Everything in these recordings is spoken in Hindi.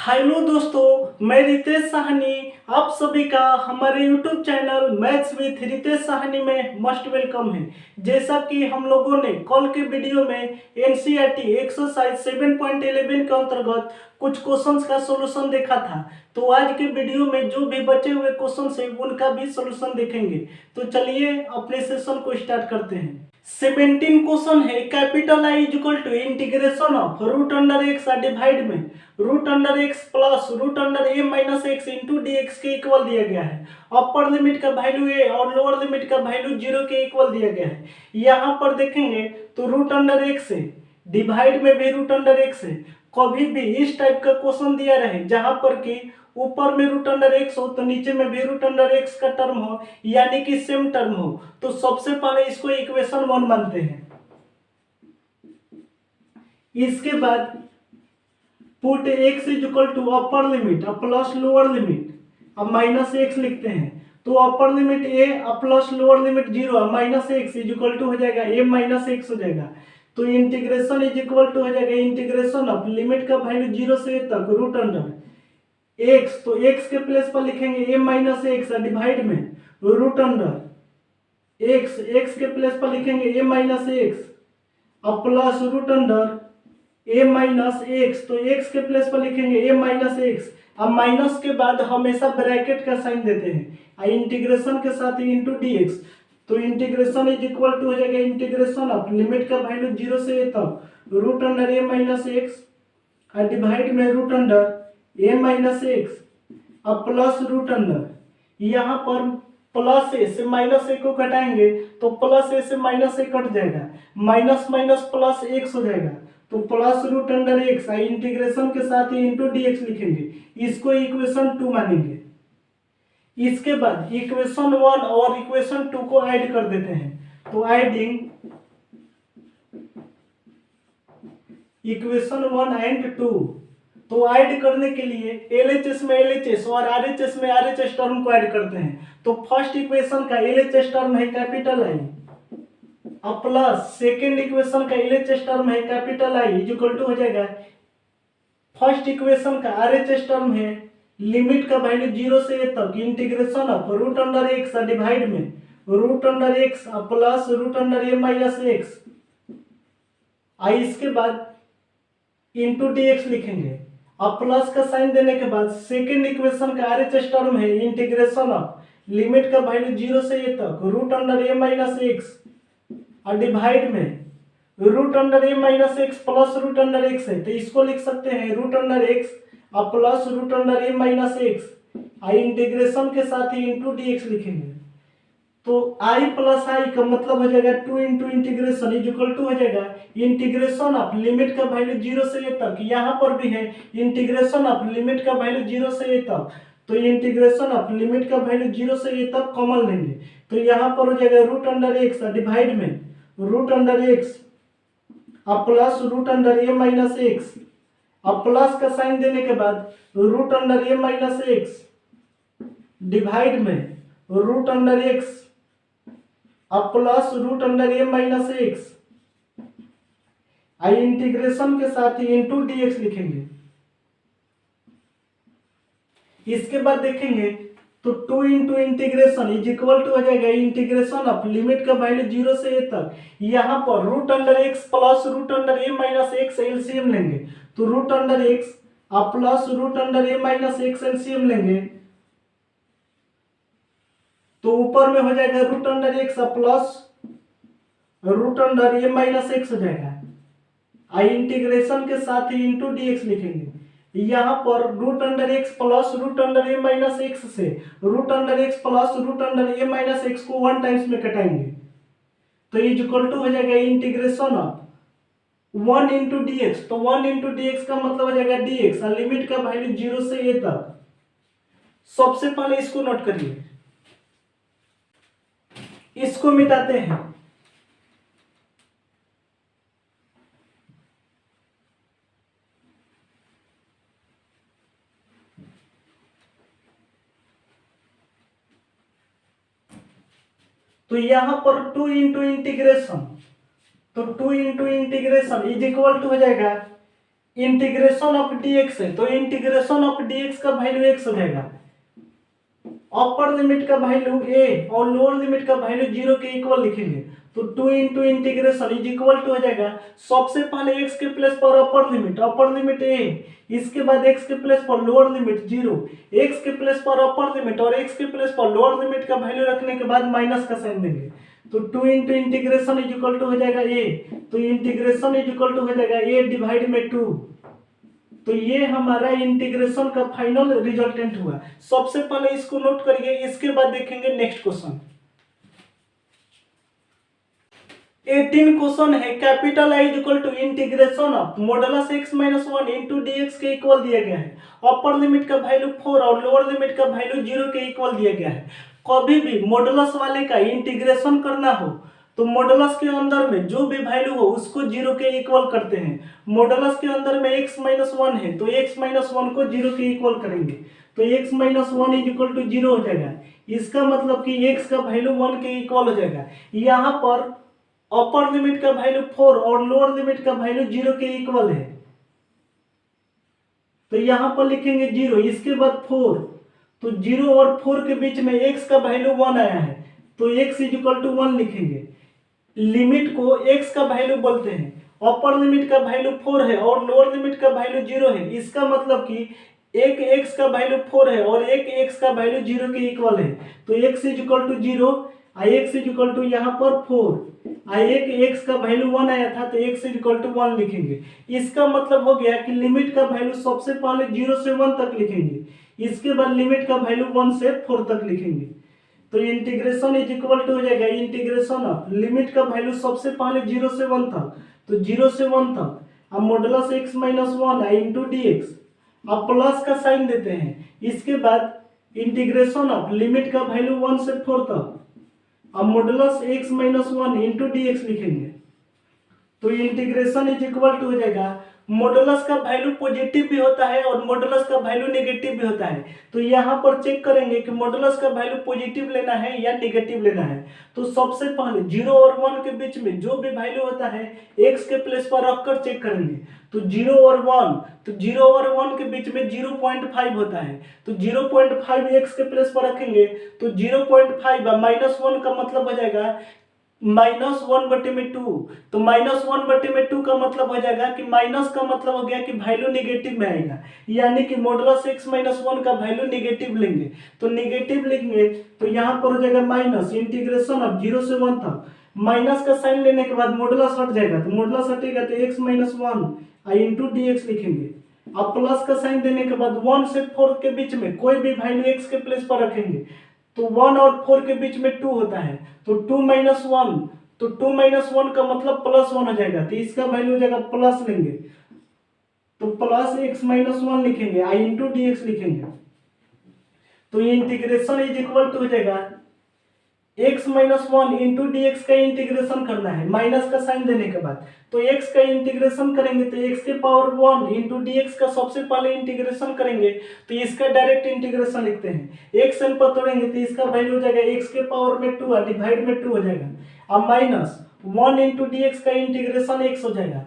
हेलो दोस्तों, मैं रितेश साहनी आप सभी का हमारे YouTube channel maths with Ritesh Sahni में मस्ट वेलकम है। जैसा कि हम लोगों ने कल के वीडियो में NCERT एक्सरसाइज 7.11 के अंतर्गत कुछ क्वेश्चंस का सॉल्यूशन देखा था, तो आज के वीडियो में जो भी बचे हुए क्वेश्चंस हैं उनका भी सॉल्यूशन देखेंगे। तो चलिए अपने सेशन को स्टार्ट करते हैं। 17 क्वेश्चन है। Capital I is equal to integration of root under x divide में root under x plus root under a minus x into d x के इक्वल दिया गया है। अपर लिमिट का वैल्यू ए और लोअर लिमिट का वैल्यू 0 के इक्वल दिया गया है। यहाँ पर देखेंगे तो रूट अंडर एक्स है, डिवाइड में भी रूट अंडर एक्स है। कभी भी इस टाइप का क्वेश्चन दिया रहे जहां पर कि ऊपर में रूट अंडर एक्स हो तो नीचे में भी रूट अंडर एक्स का टर्म हो, यानी कि सेम टर्म हो, तो सबसे पहले इसको इक्वेशन 1 मानते हैं। इसके बाद put x is equal to upper limit plus lower limit अब माइनस एक्स लिखते हैं। तो upper limit a plus lower limit 0 minus x is equal to हो जाएगा ए माइनस एक्स हो जाएगा। तो इंटीग्रेशन इज इक्वल टू हो जाएगा इंटीग्रेशन ऑफ लिमिट का वैल्यू 0 से ए तक रूट अंडर एक्स, तो एक्स के प्लेस पर लिखेंगे ए माइनस एक्स डिवाइड में रूट अंडर एक्स, एक्स के प्लेस पर लिखेंगे ए माइनस एक्स अब plus root under a minus x, तो एक्स के प्लेस पर लिखेंगे ए माइनस एक्स। अब माइनस के बाद हमेशा ब्रैकेट का साइन देते हैं इंटीग्रेशन के साथ इंटू डी एक्स। तो इंटीग्रेशन इज इक्वल टू हो जाएगा इंटीग्रेशन ऑफ लिमिट का वैल्यू 0 से ए तक root under a minus x divide में root under a minus x अब प्लस रूट अंडर, यहाँ पर प्लस ए से माइनस ए को घटाएंगे तो प्लस ए से माइनस ए कट जाएगा, माइनस माइनस प्लस एक्स हो जाएगा। तो plus root under x integration के साथ ही इंटू डी एक्स लिखेंगे, इसको इक्वेशन 2 मानेंगे। इसके बाद इक्वेशन 1 और इक्वेशन 2 को ऐड कर देते हैं। तो एडिंग इक्वेशन 1 एंड 2, तो ऐड करने के लिए LHS में LHS और RHS में RHS टर्म को ऐड करते हैं। तो फर्स्ट इक्वेशन का LHS टर्म है कैपिटल आई अब प्लस सेकेंड इक्वेशन का LHS टर्म है capital I is equal to हो जाएगा फर्स्ट इक्वेशन का RHS टर्म है लिमिट का वैल्यू 0 से ए तक integration of root under x divide में root under x plus root under a minus x. I इसके बाद इंटू डी एक्स लिखेंगे। अब प्लस का साइन देने के बाद सेकेंड इक्वेशन का RHS टर्म है इंटीग्रेशन ऑफ लिमिट का वैल्यू 0 से ए तक root under a minus x और डिवाइड में root under a minus x plus root under x है, तो इसको लिख सकते हैं रूट अंडर एक्स और plus root under a minus x I integration के साथ ही इंटू डी एक्स लिखेंगे। तो आई प्लस आई का मतलब हो जाएगा 2 into integration is equal to हो जाएगा इंटीग्रेशन ऑफ लिमिट का वैल्यू 0 से ए तक, यहाँ पर भी है इंटीग्रेशन ऑफ लिमिट का वैल्यू 0 से ए तक, तो इंटीग्रेशन ऑफ लिमिट का वैल्यू 0 से ए तक कॉमन लेंगे। तो यहाँ पर हो जाएगा रूट अंडर एक्स डिवाइड में रूट अंडर एक्स अब plus root under a minus x अब प्लस का साइन देने के बाद root under a minus x divide में रूट अंडर एक्स अब plus root under a minus x I integration के साथ ही इंटू डी एक्स लिखेंगे। इसके बाद देखेंगे तो 2 into integration is equal to हो जाएगा इंटीग्रेशन ऑफ लिमिट का वैल्यू 0 से ए तक, यहाँ पर root under x plus root under a minus x LCM लेंगे। तो रूट अंडर एक्स अब plus root under a minus x LCM लेंगे, तो ऊपर में हो जाएगा root under x plus root under a minus x हो जाएगा। आई इंटीग्रेशन के साथ ही इंटू डी एक्स लिखेंगे। यहाँ पर root under x plus root under a minus x से root under x plus root under a minus x को 1 टाइम्स में कटाएंगे, तो इज इक्वल टू हो जाएगा integration of 1 into d x. तो 1 इंटू डी एक्स का मतलब हो जाएगा डी एक्स और लिमिट का वैल्यू 0 से ए तक। सबसे पहले इसको नोट करिए, इसको मिटाते हैं। तो यहां पर 2 इंटू इंटीग्रेशन, तो 2 into integration is equal to हो जाएगा इंटीग्रेशन ऑफ dx है, तो इंटीग्रेशन ऑफ dx का वैल्यू x हो जाएगा। अपर लिमिट का वैल्यू a और लोअर लिमिट का वैल्यू 0 के इक्वल लिखेंगे, तो 2 into integration is equal to हो जाएगा सबसे पहले x के प्लेस पर अपर लिमिट a, इसके बाद x के प्लेस पर लोअर लिमिट 0, x के प्लेस पर अपर लिमिट और x के प्लेस पर लोअर लिमिट का वैल्यू रखने के बाद माइनस का साइन देंगे, तो 2 into integration is equal to हो जाएगा a, तो इंटीग्रेशन इज इक्वल टू हो जाएगा a डिवाइड में 2। तो ये हमारा इंटीग्रेशन का फाइनल रिजल्टेंट हुआ। सबसे पहले इसको नोट करिए, इसके बाद देखेंगे नेक्स्ट क्वेश्चन। 18 क्वेश्चन है, capital I equal to integration of modulus x minus 1 into dx के इक्वल दिया गया है। अपर लिमिट का वैल्यू 4 और लोअर लिमिट का वैल्यू 0 के इक्वल दिया गया है। कभी भी मॉडुलस वाले का इंटीग्रेशन करना हो तो मॉडुलस के अंदर में जो भी वैल्यू हो उसको 0 के इक्वल करते हैं। मॉडुलस के अंदर में x माइनस 1 है तो x माइनस 1 को 0 के इक्वल करेंगे, तो x minus 1 is equal to 0 हो जाएगा। इसका मतलब कि x का वैल्यू 1 के इक्वल हो जाएगा। यहाँ पर अपर लिमिट का वैल्यू 4 और लोअर लिमिट का वैल्यू 0 के इक्वल है, तो यहाँ पर लिखेंगे 0, इसके बाद 4, तो 0 और 4 के बीच में x का वैल्यू 1 आया है, तो x इज इक्वल टू 1 लिखेंगे। लिमिट को x का वैल्यू बोलते हैं। अपर लिमिट का वैल्यू 4 है और लोअर लिमिट का वैल्यू 0 है, इसका मतलब कि एक x का वैल्यू 4 है और एक x का वैल्यू 0 के इक्वल है, तो x is equal to 0, x is equal to यहाँ पर 4, एक x का वैल्यू 1 आया था तो x इज इक्वल टू 1 लिखेंगे। इसका मतलब हो गया कि लिमिट का वैल्यू सबसे पहले 0 से 1 तक लिखेंगे, इसके बाद लिमिट का वैल्यू 1 से 4 तक लिखेंगे, तो इंटीग्रेशन इज इक्वल टू हो जाएगा इंटीग्रेशन ऑफ लिमिट का वैल्यू सबसे पहले 0 से 1 था, तो 0 से 1 तक, अब मॉडुलस x माइनस 1 है इंटू dx, अब प्लस का साइन देते हैं, इसके बाद इंटीग्रेशन ऑफ लिमिट का वैल्यू 1 से 4 तक, अब modulus x minus 1 into dx लिखेंगे, तो इंटीग्रेशन इज इक्वल टू हो जाएगा मॉडुलस का वैल्यू पॉजिटिव भी होता है और मॉडुलस का वैल्यू नेगेटिव भी होता है, तो यहाँ पर चेक करेंगे कि मॉडुलस का वैल्यू पॉजिटिव लेना है या नेगेटिव लेना है। तो सबसे पहले 0 और 1 के बीच में जो भी वैल्यू होता है x के प्लेस पर रखकर चेक करेंगे, तो 0 और 1, तो 0 और 1 के बीच में 0.5 होता है, तो 0.5 x के प्लेस पर रखेंगे, तो 0.5 माइनस 1 का मतलब हो जाएगा -1/2, तो -1/2 का मतलब हो जाएगा कि माइनस का मतलब हो गया कि वैल्यू नेगेटिव में आएगा, यानी कि मॉडुलस x माइनस 1 का वैल्यू नेगेटिव लेंगे, तो नेगेटिव लेंगे तो यहाँ पर हो जाएगा माइनस इंटीग्रेशन ऑफ 0 से 1 तक, माइनस का साइन लेने के बाद मॉडुलस हट जाएगा, तो मॉडुलस हटेगा तो x माइनस 1 इंटू dx लिखेंगे, अब प्लस का साइन देने के बाद 1 से 4 के बीच में कोई भी वैल्यू x के प्लेस पर रखेंगे, तो 1 और 4 के बीच में 2 होता है, तो 2 माइनस 1, तो 2 माइनस 1 का मतलब प्लस 1 हो जाएगा, तो इसका वैल्यू हो जाएगा प्लस लेंगे, तो प्लस x माइनस 1 लिखेंगे, i इंटू dx लिखेंगे, तो इंटीग्रेशन इज इक्वल टू हो जाएगा x माइनस 1 इंटू dx का इंटीग्रेशन करना है माइनस का साइन देने के बाद, तो x का इंटीग्रेशन करेंगे तो x के पावर 1 इंटू dx का सबसे पहले इंटीग्रेशन करेंगे, तो इसका डायरेक्ट इंटीग्रेशन लिखते हैं, x n पर तोड़ेंगे तो इसका वैल्यू हो जाएगा x के पावर में 2 डिवाइड में 2 हो जाएगा, अब माइनस 1 इंटू dx का इंटीग्रेशन x हो जाएगा,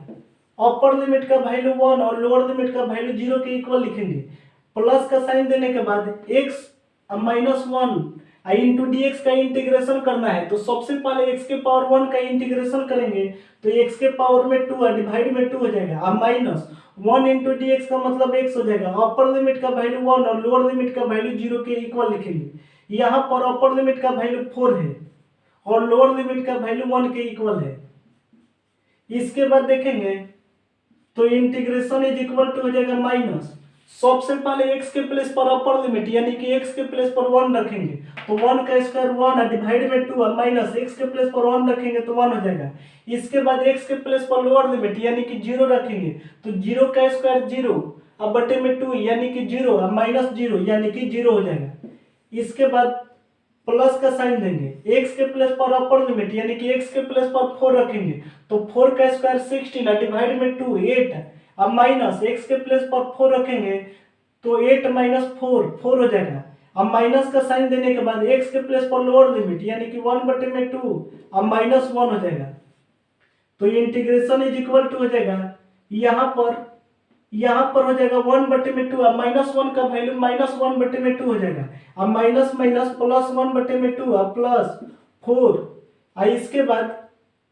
अपर लिमिट का वैल्यू 1 और लोअर लिमिट का वैल्यू 0 के इक्वल लिखेंगे, प्लस का साइन देने के बाद x माइनस 1 इंटू dx का इंटीग्रेशन करना है, तो सबसे पहले x के पावर 1 का इंटीग्रेशन करेंगे तो x के पावर में 2 डिवाइड में 2 हो जाएगा, अब माइनस 1 इंटू dx का मतलब x हो जाएगा, अपर लिमिट का वैल्यू 1 और लोअर लिमिट का वैल्यू 0 के इक्वल लिखेंगे, यहाँ पर अपर लिमिट का वैल्यू 4 है और लोअर लिमिट का वैल्यू 1 के इक्वल है। इसके बाद देखेंगे तो इंटीग्रेशन इज इक्वल टू हो जाएगा माइनस, सबसे पहले x के प्लेस पर अपर लिमिट यानी कि x के प्लेस पर 1 रखेंगे, तो 1 का स्क्वायर 1 डिवाइड में 2, माइनस x के प्लेस पर 1 रखेंगे तो 1 हो जाएगा, इसके बाद x के प्लेस पर लोअर लिमिट यानी कि 0 रखेंगे, तो 0 का स्क्वायर 0 अब बटे में 2 यानी कि 0 अब माइनस 0 यानी कि 0 हो जाएगा, इसके बाद प्लस का साइन देंगे, x के प्लेस पर अपर लिमिट यानी कि x के प्लेस पर 4 रखेंगे, तो 4 का स्क्वायर 16 डिवाइड में 2 8, अब माइनस x के प्लेस पर 4 रखेंगे तो 8 माइनस 4 4 हो जाएगा, अब माइनस का साइन देने के बाद x के प्लेस पर लोअर लिमिट यानी कि 1 बटे में 2 अब माइनस 1 हो जाएगा, तो इंटीग्रेशन इज इक्वल टू हो जाएगा यहाँ पर यहाँ पर हो जाएगा 1/2। अब -1 का वैल्यू -1/2 हो जाएगा। अब माइनस माइनस प्लस 1/2 अब +4। और इसके बाद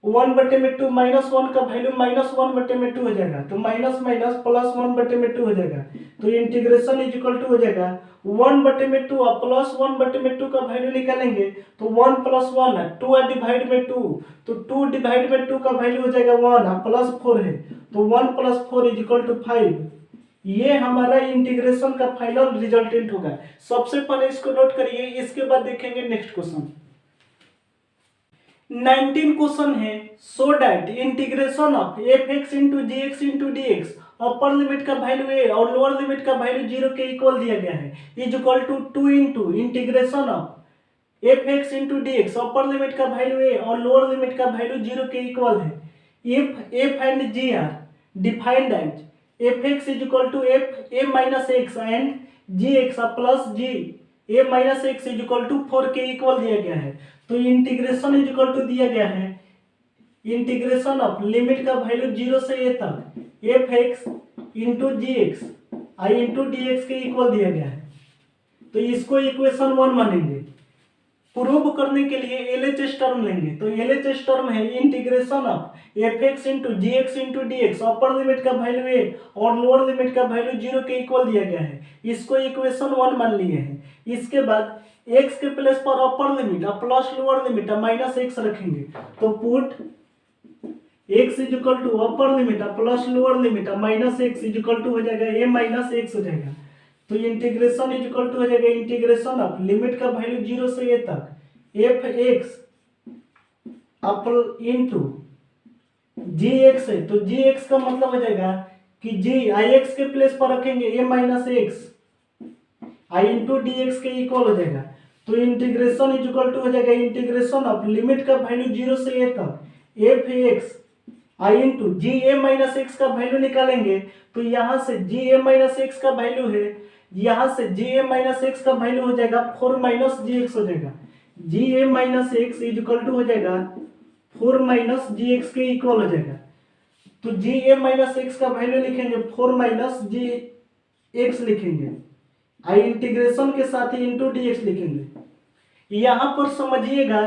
1/2 -1 का वैल्यू -1/2 हो जाएगा। तो माइनस माइनस प्लस 1/2 हो जाएगा। तो इंटीग्रेशन इज इक्वल टू हो जाएगा 1/2 और प्लस 1/2 का वैल्यू निकालेंगे तो 1 + 1 है 2 डिवाइड में 2। तो 2 डिवाइड में 2 का वैल्यू हो जाएगा 1 और +4 है तो 1 + 4 इज इक्वल टू 5। ये हमारा इंटीग्रेशन का फाइनल रिजल्टेंट होगा। सबसे पहले इसको नोट करिए, इसके बाद देखेंगे नेक्स्ट क्वेश्चन। 19 क्वेश्चन है, so that integration of f(x) * gx * dx upper limit का वैल्यू a और लोअर लिमिट का वैल्यू 0 के इक्वल दिया गया है is equal to 2 into integration of f(x) * dx upper limit का वैल्यू a और लोअर लिमिट का वैल्यू 0 के इक्वल है। If f and g are defined as f(x) = f a - x and gx plus g a - x = 4 के इक्वल दिया गया है। तो इंटीग्रेशन इज इक्वल टू दिया गया है इंटीग्रेशन ऑफ लिमिट का वैल्यू 0 से a तक f(x) * gx i * dx के इक्वल दिया गया है। तो इसको इक्वेशन 1 मानेंगे। प्रूव करने के लिए एलएचएस टर्म लेंगे। तो एलएचएस टर्म है integration of f(x) * gx * dx upper limit का वैल्यू a और लोअर लिमिट का वैल्यू 0 के इक्वल दिया गया है। इसको इक्वेशन 1 मान लिए हैं। इसके बाद x के प्लेस पर अपर लिमिट और प्लस लोअर लिमिट और -x रखेंगे। तो put x is equal to upper limit और प्लस लोअर लिमिट और -x इज इक्वल टू हो जाएगा a - x हो जाएगा। तो इंटीग्रेशन इज इक्वल टू हो जाएगा इंटीग्रेशन ऑफ लिमिट का वैल्यू 0 से a तक f(x) इंटू gx है। तो gx का मतलब हो जाएगा कि g ix के प्लेस पर रखेंगे a - x i * dx के इक्वल हो जाएगा। तो इंटीग्रेशन इज इक्वल टू हो जाएगा इंटीग्रेशन ऑफ लिमिट का वैल्यू 0 से a तक f(x) i * g a - x का वैल्यू निकालेंगे। तो यहाँ से g a - x का वैल्यू है, यहाँ से g a - x का वैल्यू हो जाएगा 4 - gx हो जाएगा। g a - x is equal to हो जाएगा 4 - gx के इक्वल हो जाएगा। तो g a - x का वैल्यू लिखेंगे 4 - gx लिखेंगे, आई इंटीग्रेशन के साथ ही इंटू dx लिखेंगे। यहाँ पर समझिएगा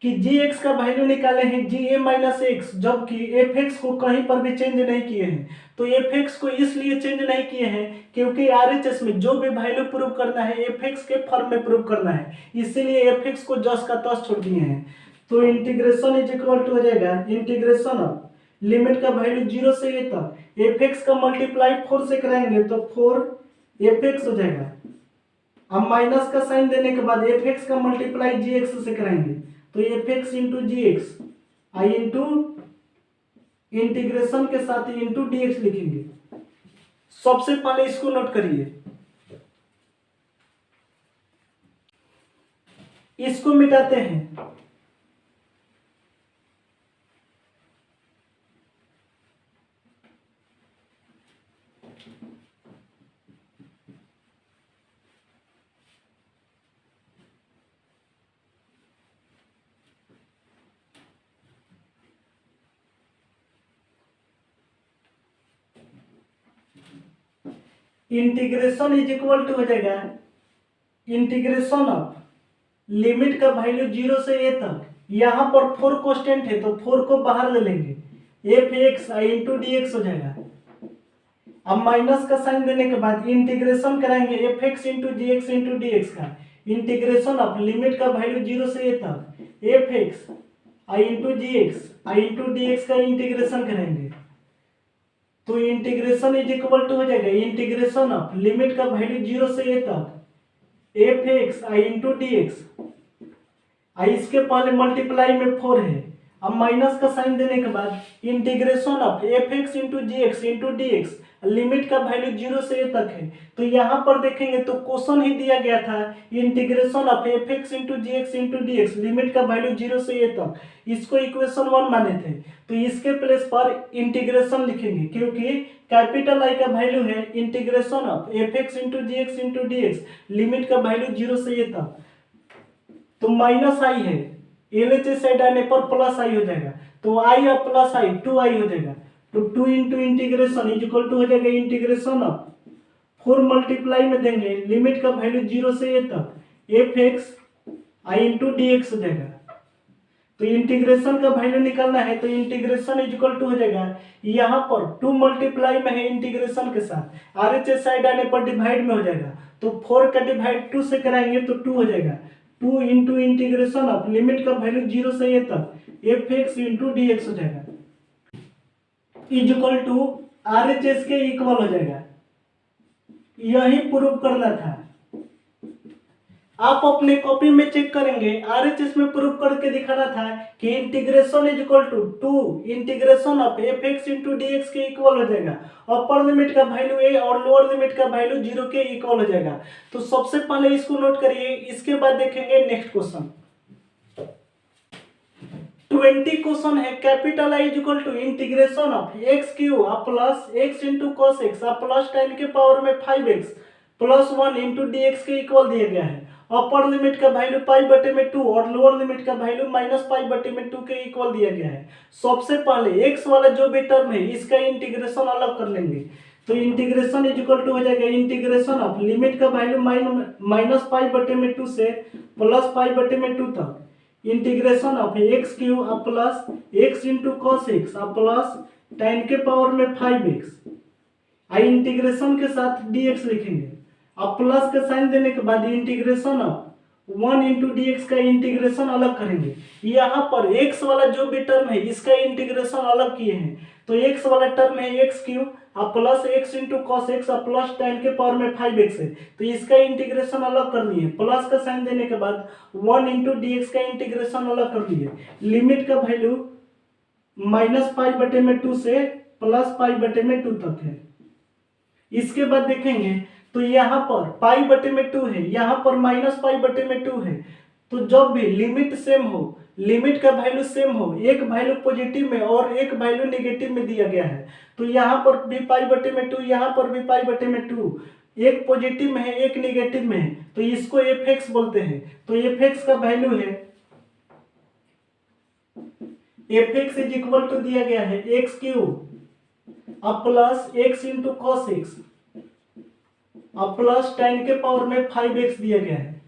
कि gx का वैल्यू निकाले हैं g a - x, जबकि f(x) को कहीं पर भी चेंज नहीं किए हैं। तो f(x) को इसलिए चेंज नहीं किए हैं क्योंकि RHS में जो भी वैल्यू प्रूव करना है f(x) के फॉर्म में प्रूव करना है, इसीलिए f(x) को जस का तस छोड़ दिए हैं। तो इंटीग्रेशन इज इक्वल टू हो जाएगा इंटीग्रेशन ऑफ लिमिट का वैल्यू 0 से a तक f(x) का मल्टीप्लाई 4 से कराएंगे तो 4f(x) हो जाएगा। अब माइनस का साइन देने के बाद f(x) का मल्टीप्लाई gx से कराएंगे तो f(x) * gx i into integration के साथ ही इंटू dx लिखेंगे। सबसे पहले इसको नोट करिए, इसको मिटाते हैं। इंटीग्रेशन इज इक्वल टू हो जाएगा इंटीग्रेशन ऑफ लिमिट का वैल्यू 0 से a तक, यहाँ पर 4 कांस्टेंट है तो 4 को बाहर ले लेंगे f(x) i * dx हो जाएगा। अब माइनस का साइन देने के बाद इंटीग्रेशन कराएंगे f(x) * gx * dx का। इंटीग्रेशन ऑफ लिमिट का वैल्यू 0 से a तक f(x) i * gx i * dx का इंटीग्रेशन करेंगे। तो इंटीग्रेशन इज इक्वल टू हो जाएगा इंटीग्रेशन ऑफ लिमिट का वैल्यू 0 से a तक f(x) i * dx आई इसके पहले मल्टीप्लाई में 4 है। अब माइनस का साइन देने के बाद integration of f(x) * gx * dx limit का वैल्यू 0 से a तक है। तो यहाँ पर देखेंगे तो क्वेश्चन ही दिया गया था integration of f(x) * gx * dx limit का वैल्यू 0 से a तक, इसको इक्वेशन 1 माने थे। तो इसके प्लेस पर इंटीग्रेशन लिखेंगे क्योंकि कैपिटल I का वैल्यू है integration of f(x) * gx * dx limit का वैल्यू 0 से a तक। तो -i है, LHS साइड आने पर +i हो जाएगा। तो i और +i 2i हो जाएगा। तो 2 into integration is equal to हो जाएगा इंटीग्रेशन ऑफ 4 मल्टीप्लाई में देंगे लिमिट का वैल्यू 0 से a तक एफ एक्स आई इंटू डी एक्स हो जाएगा। तो इंटीग्रेशन का वैल्यू निकालना है तो इंटीग्रेशन इज इक्वल टू हो जाएगा यहाँ पर 2 मल्टीप्लाई में है इंटीग्रेशन के साथ आरएचएस साइड आने पर डिवाइड में हो जाएगा। तो 4 का डिवाइड 2 से कराएंगे तो 2 हो जाएगा। 2 इंटू इंटीग्रेशन ऑफ लिमिट का वैल्यू 0 से a तक F x into d x हो जाएगा इज इक्वल टू आरएचएस के इक्वल हो जाएगा। यही प्रूव करना था। आप अपने कॉपी में चेक करेंगे आरएचएस में प्रूव करके दिखाना था कि integration is equal to 2 integration of f x into d x के इक्वल हो जाएगा। अपर लिमिट का वैल्यू ए और लोअर लिमिट का वैल्यू 0 के इक्वल हो जाएगा। तो सबसे पहले इसको नोट करिए, इसके बाद देखेंगे नेक्स्ट क्वेश्चन। 20 क्वेश्चन है capital I is equal to integration of x cube plus x into cos x plus 10 के पावर में 5x plus 1 into d x के इक्वल दिया गया है। अपर लिमिट का वैल्यू पाई बटे में 2 और लोअर लिमिट का वैल्यू माइनस पाई बटे में 2 के इक्वल दिया गया है। सबसे पहले x वाला जो भी टर्म है इसका इंटीग्रेशन अलग कर लेंगे। तो इंटीग्रेशन इज इक्वल टू हो जाएगा इंटीग्रेशन ऑफ लिमिट का वैल्यू माइनस पाई बटे में 2 से प्लस पाई बटे में 2 तक integration of x cube plus x into cos x plus 10 के पावर में 5x आई इंटीग्रेशन के साथ dx लिखेंगे। अब प्लस का साइन देने के बाद integration of 1 into d x का इंटीग्रेशन अलग करेंगे। यहाँ पर x वाला जो भी टर्म है इसका इंटीग्रेशन अलग किए हैं। तो x वाला टर्म है x cube plus x into cos x plus 10 के पावर में 5x है। तो इसका इंटीग्रेशन अलग कर लिए। प्लस का साइन देने के बाद 1 इंटू डी एक्स का इंटीग्रेशन अलग कर लिए। लिमिट का वैल्यू माइनस पाई बटे में 2 से प्लस पाई बटे में 2 तक है। इसके बाद देखेंगे तो यहाँ पर पाई बटे में 2 है, यहाँ पर माइनस पाई बटे में 2 है। तो जब भी लिमिट सेम हो, लिमिट का वैल्यू सेम हो, एक वैल्यू पॉजिटिव में और एक वैल्यू नेगेटिव में दिया गया है। तो यहाँ पर भी पाई बटे में 2, यहाँ पर भी पाई बटे में 2, एक पॉजिटिव में है एक नेगेटिव में है। तो इसको एफ एक्स बोलते हैं। तो एफ एक्स का वैल्यू है f x is equal to दिया गया है x cube plus x into cos x plus 10 के पावर में 5x दिया गया है।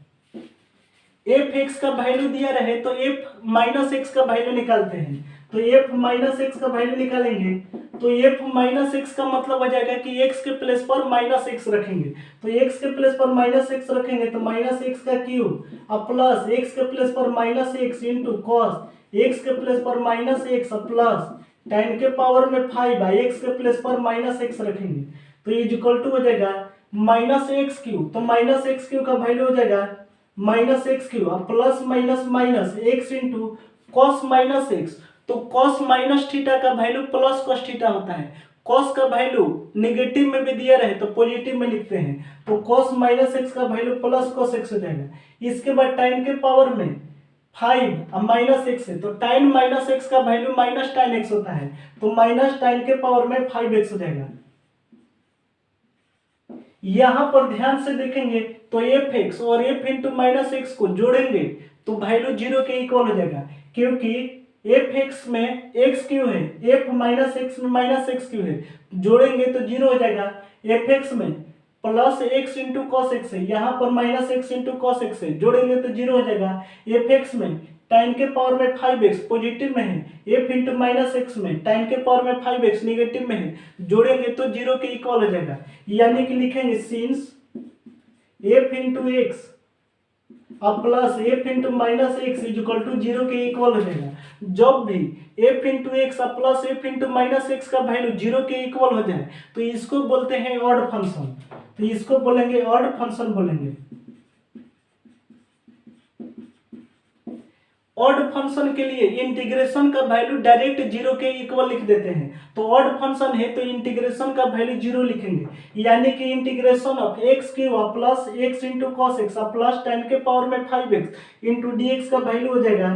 एफ एक्स का वैल्यू दिया रहे तो एफ माइनस एक्स का वैल्यू निकालते हैं। तो एफ माइनस एक्स का वैल्यू निकालेंगे तो एफ माइनस एक्स का मतलब हो जाएगा कि एक्स के प्लेस पर माइनस एक्स रखेंगे। तो एक्स के प्लेस पर माइनस एक्स रखेंगे तो माइनस एक्स का क्यूब प्लस एक्स के प्लेस पर minus x into cos x के प्लेस पर माइनस एक्स प्लस 10 के पावर में 5 बाई एक्स के प्लेस पर माइनस एक्स रखेंगे। तो इज इक्वल टू हो जाएगा माइनस एक्स क्यू। तो माइनस एक्स क्यू का वैल्यू हो जाएगा minus x cube plus minus minus x into cos minus x. तो कॉस माइनस थीटा का वैल्यू प्लस कॉस थीटा होता है। कॉस का वैल्यू नेगेटिव में भी दिया रहे तो पॉजिटिव में लिखते हैं। तो कॉस माइनस एक्स का वैल्यू प्लस कॉस एक्स हो जाएगा। इसके बाद 10 के पावर में 5 माइनस एक्स है। तो tan माइनस एक्स का वैल्यू माइनस tan एक्स होता है। तो माइनस tan के पावर में 5x हो जाएगा। यहां पर ध्यान से देखेंगे तो एफ एक्स और एफ इंटू माइनस एक्स को जोड़ेंगे तो वैल्यू 0 के इक्वल हो जाएगा, क्योंकि एफ एक्स में एक्स क्यू है, एफ माइनस एक्स में माइनस एक्स क्यू है, जोड़ेंगे तो 0 हो जाएगा। एफ एक्स में plus x into cos x है, यहाँ पर minus x into cos x है, जोड़ेंगे तो 0 हो जाएगा। एफ एक्स में tan के पावर में 5x पॉजिटिव में है, f इंटू माइनस एक्स में tan के पावर में 5x निगेटिव में है, जोड़ेंगे तो 0 के इक्वल हो जाएगा। यानी कि लिखेंगे since f into x plus f into minus x is equal to 0 के इक्वल हो जाएगा। जब भी f into x plus f into minus x का वैल्यू 0 के इक्वल हो जाए तो इसको बोलते हैं ऑड फंक्शन। तो इसको बोलेंगे ऑड फंक्शन बोलेंगे। ऑड फंक्शन के लिए इंटीग्रेशन का वैल्यू डायरेक्ट 0 के इक्वल लिख देते हैं। तो ऑड फंक्शन है तो इंटीग्रेशन का वैल्यू 0 लिखेंगे, यानी कि integration of x cube plus x into cos x plus 10 के पावर में 5x इंटू डी एक्स का वैल्यू हो जाएगा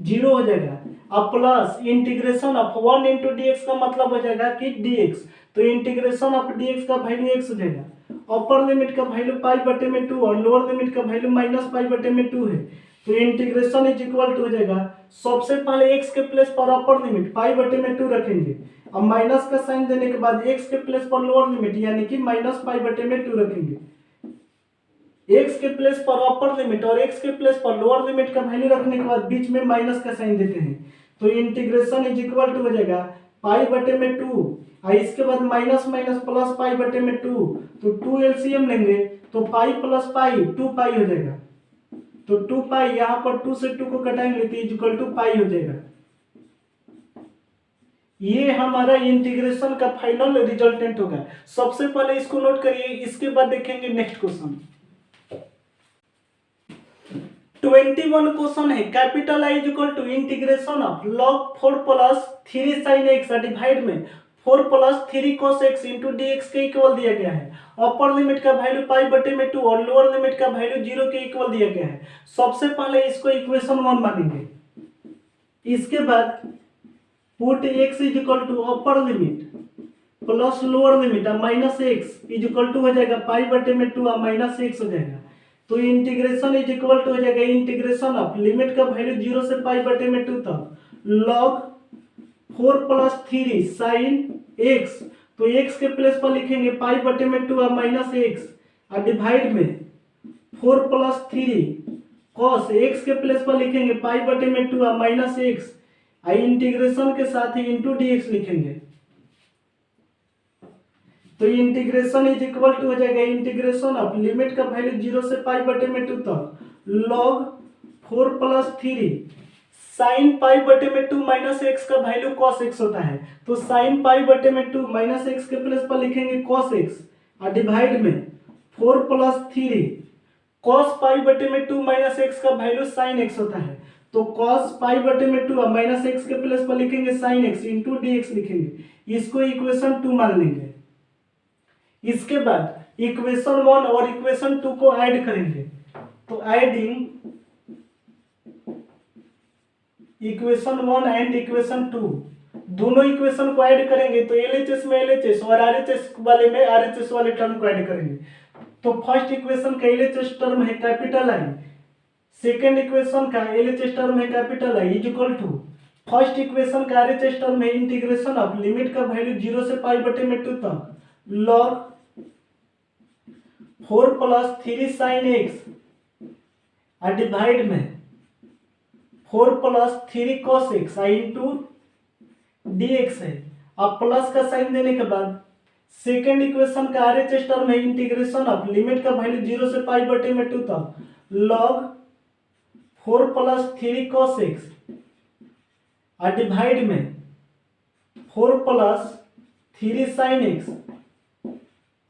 0 हो जाएगा। अब plus integration of 1 into d x का मतलब हो जाएगा कि डी एक्स। तो इंटीग्रेशन ऑफ डी एक्स का वैल्यू एक्स हो जाएगा। अपर लिमिट का वैल्यू पाई बटे में 2 और लोअर लिमिट का वैल्यू माइनस पाई बटे में 2 है। तो इंटीग्रेशन इज इक्वल टू हो जाएगा, सबसे पहले x के प्लेस पर अपर लिमिट पाई बटे में 2 रखेंगे अब माइनस का साइन देने के बाद x के प्लेस पर लोअर लिमिट यानी कि माइनस पाई बटे में 2 रखेंगे। x के प्लेस पर अपर लिमिट और x के प्लेस पर लोअर लिमिट का वैल्यू रखने के बाद बीच में माइनस का साइन देते हैं, तो इंटीग्रेशन इज इक्वल टू हो जाएगा पाई बटे में 2 और इसके बाद माइनस माइनस प्लस पाई बटे में 2, तो 2 एलसीएम लेंगे तो पाई प्लस पाई 2 पाई हो जाएगा। तो 2 पाई यहाँ पर 2 से 2 को घटाएंगे तो इज इक्वल टू पाई हो जाएगा। ये हमारा इंटीग्रेशन का फाइनल रिजल्टेंट होगा। सबसे पहले इसको नोट करिए, इसके बाद देखेंगे नेक्स्ट क्वेश्चन। 21 क्वेश्चन है, capital I is equal to integration of log 4 plus 3 sin x divide में 4 plus 3 cos x into d x के इक्वल दिया गया है। अपर लिमिट का वैल्यू पाई बटे में 2 और लोअर लिमिट का वैल्यू 0 के इक्वल दिया गया है। सबसे पहले इसको इक्वेशन 1 मानेंगे। इसके बाद put x is equal to upper limit plus lower limit minus x is equal to हो जाएगा पाई बटे में 2 माइनस एक्स हो जाएगा। तो इंटीग्रेशन इज इक्वल टू हो जाएगा इंटीग्रेशन ऑफ लिमिट का वैल्यू 0 से पाई बटे में 2 तक log 4 प्लस 3 साइन x, तो x के प्लेस पर लिखेंगे पाई बटे में 2 माइनस एक्स और डिवाइड में 4 प्लस 3 cos x के प्लेस पर लिखेंगे पाई बटे में 2 माइनस एक्स और इंटीग्रेशन के साथ ही इंटू dx लिखेंगे। तो इंटीग्रेशन इज इक्वल टू हो जाएगा इंटीग्रेशन ऑफ लिमिट का वैल्यू 0 से पाई बटे में 2 तक log 4 प्लस 3 साइन पाई बटे में 2 माइनस एक्स का वैल्यू cos x होता है, तो साइन पाई बटे में 2 माइनस एक्स के प्लेस पर लिखेंगे cos x और डिवाइड में 4 प्लस 3 cos पाई बटे में 2 माइनस एक्स का वैल्यू sin x होता है, तो cos पाई बटे में 2 माइनस एक्स के प्लेस पर लिखेंगे sin x इंटू dx लिखेंगे। इसको इक्वेशन 2 मान लेंगे। इसके बाद इक्वेशन 1 और इक्वेशन 2 को ऐड करेंगे, तो एडिंग इक्वेशन 1 एंड इक्वेशन 2, दोनों इक्वेशन को ऐड करेंगे तो एलएचएस में एलएचएस और आरएचएस वाले में आरएचएस वाले टर्म को ऐड करेंगे। तो फर्स्ट इक्वेशन का एलएचएस टर्म है कैपिटल आई, सेकेंड इक्वेशन का एलएचएस टर्म है capital I is equal to first equation का आरएचएस टर्म है इंटीग्रेशन ऑफ लिमिट का वैल्यू 0 से पाई बटे में 2 तक log 4 प्लस 3 साइन x और डिवाइड में 4 plus 3 cos x into dx है। अब प्लस का साइन देने के बाद सेकेंड इक्वेशन का आरएचएस टर्म है इंटीग्रेशन ऑफ लिमिट का वैल्यू 0 से पाई बटे में 2 तक log 4 प्लस 3 cos x और डिवाइड में 4 plus 3 sine x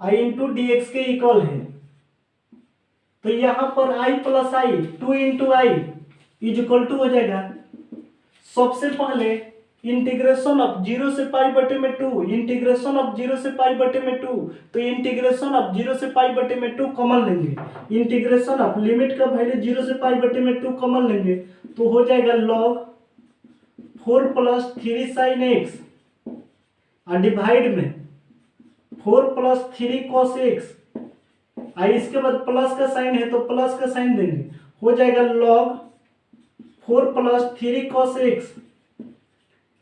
I into dx के इक्वल है। तो यहां पर i plus I 2 into I is equal to हो जाएगा। सबसे पहले इंटीग्रेशन ऑफ 0 से पाई बटे में 2, इंटीग्रेशन ऑफ 0 से पाई बटे में 2, तो इंटीग्रेशन ऑफ 0 से पाई बटे में 2 कॉमन लेंगे। इंटीग्रेशन ऑफ लिमिट का वैल्यू 0 से पाई बटे में 2 कॉमन लेंगे तो हो जाएगा log 4 प्लस 3 साइन x और डिवाइड में 4 प्लस 3 cos x और इसके बाद प्लस का साइन है तो प्लस का साइन देंगे, हो जाएगा log 4 प्लस 3 cos x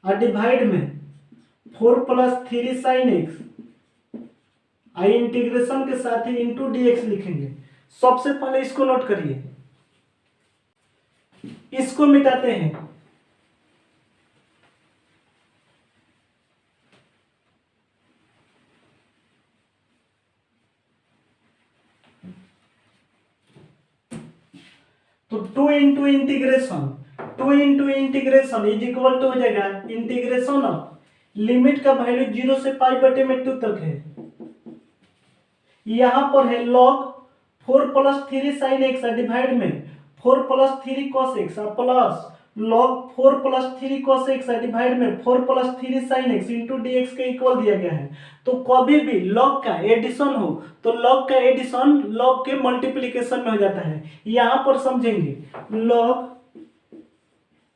और डिवाइड में 4 प्लस 3 साइन x और इंटीग्रेशन के साथ ही इंटू dx लिखेंगे। सबसे पहले इसको नोट करिए, इसको मिटाते हैं। तो 2 into integration is equal to हो जाएगा इंटीग्रेशन ऑफ लिमिट का वैल्यू 0 से पाई बटे में 2 तक है। यहां पर है log 4 plus 3 sine x divide में 4 plus 3 cos x plus log 4 plus 3 cos x divide में 4 plus 3 sine x into dx के इक्वल दिया गया है। तो कभी भी log का एडिशन हो तो log का एडिशन log के मल्टीप्लिकेशन में हो जाता है। यहां पर समझेंगे log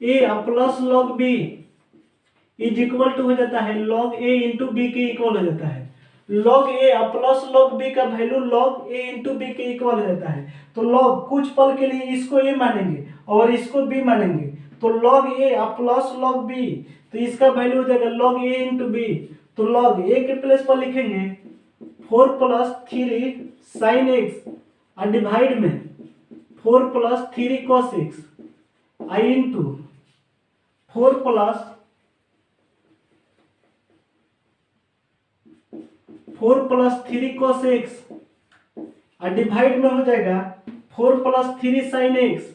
a plus log b is equal to हो जाता है log a इंटू बी के इक्वल हो जाता है। log a plus log b का value log a into b के इक्वल हो जाता है। तो log कुछ पल के लिए इसको a मानेंगे और इसको b मानेंगे, तो log a plus log b, तो इसका वैल्यू हो जाएगा log a इंटू बी। तो log a के प्लेस पर लिखेंगे 4 प्लस 3 साइन एक्स और डिवाइड में 4 प्लस 3 कॉस एक्स आई इंटू 4 प्लस 3 कॉस एक्स और डिवाइड में हो जाएगा 4 plus 3 sine x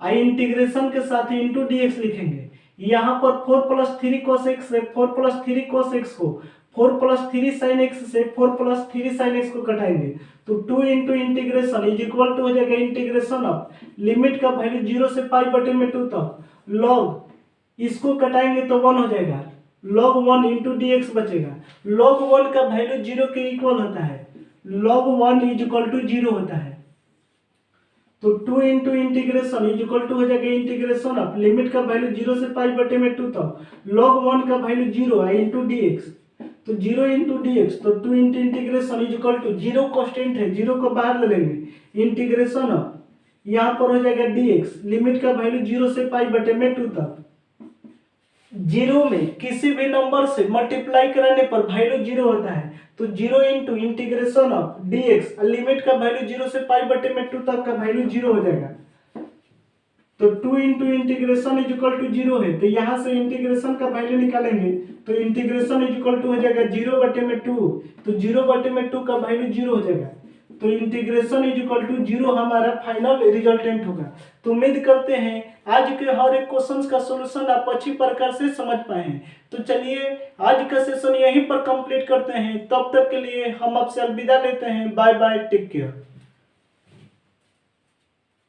I integration के साथ ही इंटू डी एक्स लिखेंगे। यहाँ पर 4 प्लस 3 कॉस एक्स से 4 प्लस 3 कॉस एक्स को 4 प्लस 3 साइन एक्स से 4 प्लस 3 साइन एक्स को घटाएंगे तो 2 into integration is equal to हो जाएगा इंटीग्रेशन ऑफ लिमिट का वैल्यू 0 से पाई बटे में 2 तक लॉग इसको घटाएंगे तो 1 हो जाएगा log 1 इंटू डी एक्स बचेगा। log 1 का वैल्यू 0 के इक्वल होता है, log 1 इज इक्वल टू 0 होता है। तो 2 into integration is equal to हो जाएगा इंटीग्रेशन ऑफ लिमिट का वैल्यू 0 से पाई बटे में 2 तक log 1 का वैल्यू 0 है इंटू डी एक्स। तो 0 इंटू डी एक्स तो 2 into integration is equal to 0 constant है, 0 को बाहर ले लेंगे इंटीग्रेशन ऑफ यहाँ पर हो जाएगा डी एक्स लिमिट का वैल्यू 0 से पाई बटे में 2 तक। 0 में किसी भी नंबर से मल्टीप्लाई कराने पर वैल्यू 0 होता है तो 0 into integration of D x limit का वैल्यू 0 से पाई बटे में 2 तक का वैल्यू 0 हो जाएगा। तो 2 into integration is equal to 0 है तो यहाँ से इंटीग्रेशन का वैल्यू निकालेंगे तो इंटीग्रेशन इज इक्वल टू हो जाएगा 0 बटे में 2 तो 0 बटे में 2 का वैल्यू 0 हो जाएगा। तो इंटीग्रेशन इज इक्वल टू 0 हमारा फाइनल रिजल्टेंट होगा। तो उम्मीद करते हैं आज के हर एक क्वेश्चन का सॉल्यूशन आप अच्छी प्रकार से समझ पाए हैं। तो चलिए आज का सेशन यहीं पर कंप्लीट करते हैं, तब तक के लिए हम आपसे अलविदा लेते हैं। Bye bye, take care.